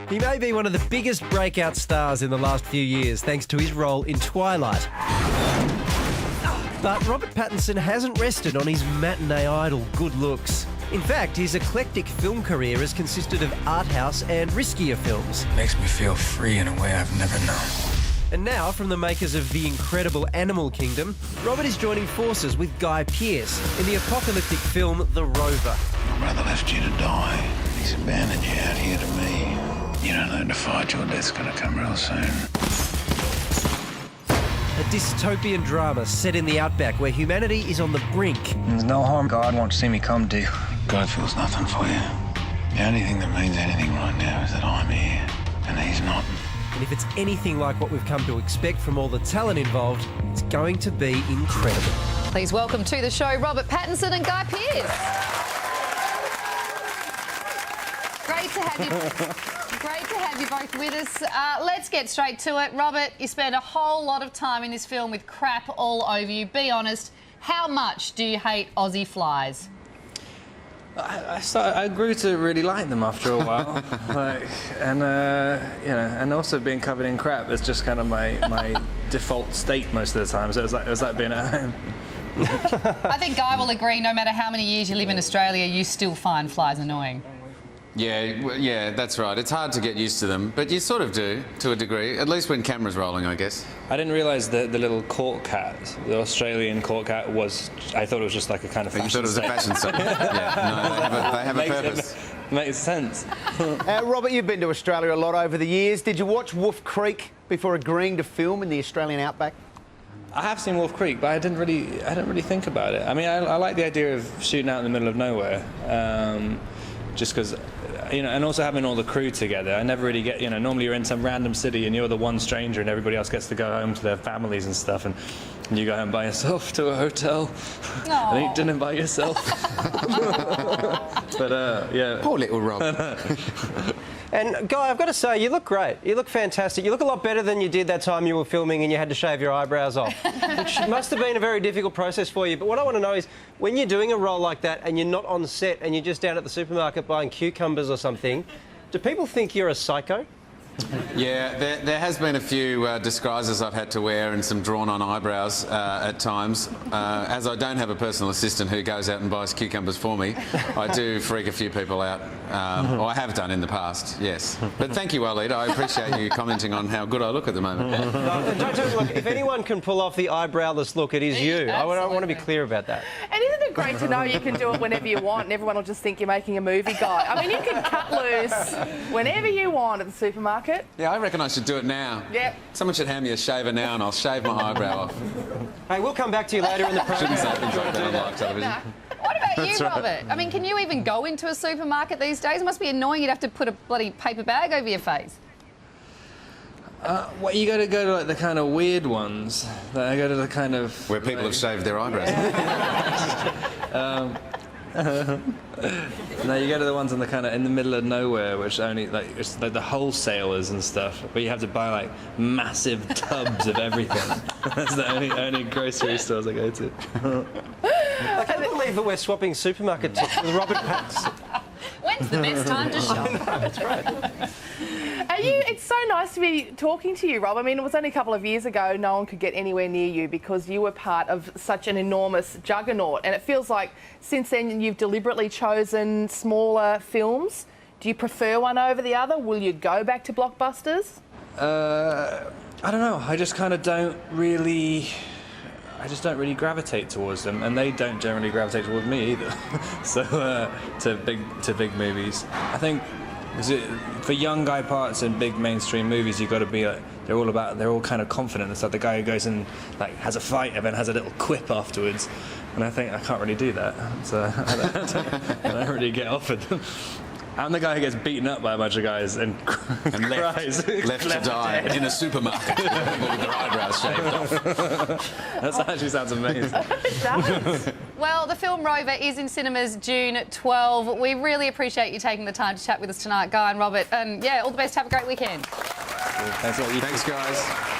He may be one of the biggest breakout stars in the last few years thanks to his role in Twilight. But Robert Pattinson hasn't rested on his matinee idol good looks. In fact, his eclectic film career has consisted of art house and riskier films. Makes me feel free in a way I've never known. And now, from the makers of the incredible Animal Kingdom, Robert is joining forces with Guy Pearce in the apocalyptic film The Rover. My brother left you to die. He's abandoned you out here to me. You don't learn to fight, your death's gonna come real soon. A dystopian drama set in the outback where humanity is on the brink. There's no harm God won't see me come to. God feels nothing for you. The only thing that means anything right now is that I'm here and he's not. And if it's anything like what we've come to expect from all the talent involved, it's going to be incredible. Please welcome to the show Robert Pattinson and Guy Pearce. Great to have you. Great to have you both with us. Let's get straight to it. Robert, you spent a whole lot of time in this film with crap all over you. Be honest, how much do you hate Aussie flies? I grew to really like them after a while, and also being covered in crap is just kind of my default state most of the time. So it was like being at home. I think Guy will agree. No matter how many years you live in Australia, you still find flies annoying. Yeah, that's right. It's hard to get used to them, but you sort of do, to a degree, at least when camera's rolling, I guess. I didn't realise that the little court cat, the Australian court cat, I thought it was just like a kind of fashion. You thought it was a fashion sign? Yeah, no, they have a purpose. Makes sense. Robert, you've been to Australia a lot over the years. Did you watch Wolf Creek before agreeing to film in the Australian outback? I have seen Wolf Creek, but I didn't really think about it. I mean, I like the idea of shooting out in the middle of nowhere, just because. And also having all the crew together. I never really get, normally you're in some random city and you're the one stranger and everybody else gets to go home to their families and stuff, and you go home by yourself to a hotel and eat dinner by yourself. But, yeah. Poor little Rob. And Guy, I've got to say, you look great. You look fantastic. You look a lot better than you did that time you were filming and you had to shave your eyebrows off. Which must have been a very difficult process for you. But what I want to know is, when you're doing a role like that and you're not on set and you're just down at the supermarket buying cucumbers or something, do people think you're a psycho? Yeah, there has been a few disguises I've had to wear and some drawn-on eyebrows at times. As I don't have a personal assistant who goes out and buys cucumbers for me, I do freak a few people out. Or I have done in the past, yes. But thank you, Walid. I appreciate you commenting on how good I look at the moment. Look, if anyone can pull off the eyebrowless look, it is you. I want to be clear about that. And isn't it great to know you can do it whenever you want and everyone will just think you're making a movie, Guy? I mean, you can cut loose whenever you want at the supermarket. Yeah, I reckon I should do it now. Yep. Someone should hand me a shaver now and I'll shave my eyebrow off. Hey, we'll come back to you later in the program. Shouldn't say things like that on live television. What about you, Robert? I mean, can you even go into a supermarket these days? It must be annoying. You'd have to put a bloody paper bag over your face. Well, you got to go to like the kind of weird ones. I go to the kind of where people have shaved their eyebrows. No, you go to the ones in the middle of nowhere, which only it's like the wholesalers and stuff. But you have to buy like massive tubs of everything. That's the only grocery stores I go to. I can't believe that we're swapping supermarket tips with Robert Pattinson. When's the best time to shop? That's right. It's so nice to be talking to you, Rob. I mean, it was only a couple of years ago no one could get anywhere near you because you were part of such an enormous juggernaut. And it feels like since then you've deliberately chosen smaller films. Do you prefer one over the other? Will you go back to blockbusters? I don't know. I just kind of don't really gravitate towards them, and they don't generally gravitate towards me either. So to big movies, I think for young guy parts in big mainstream movies, you've got to be like they're all kind of confident. It's like the guy who goes and like has a fight and then has a little quip afterwards, and I think I can't really do that. So I don't really get offered them. I'm the guy who gets beaten up by a bunch of guys and cries. Left to die in a supermarket with their eyebrows shaved off. That actually sounds amazing. It does. Well, the film Rover is in cinemas June 12. We really appreciate you taking the time to chat with us tonight, Guy and Robert. And yeah, all the best. Have a great weekend. Thanks a lot. Thanks, guys.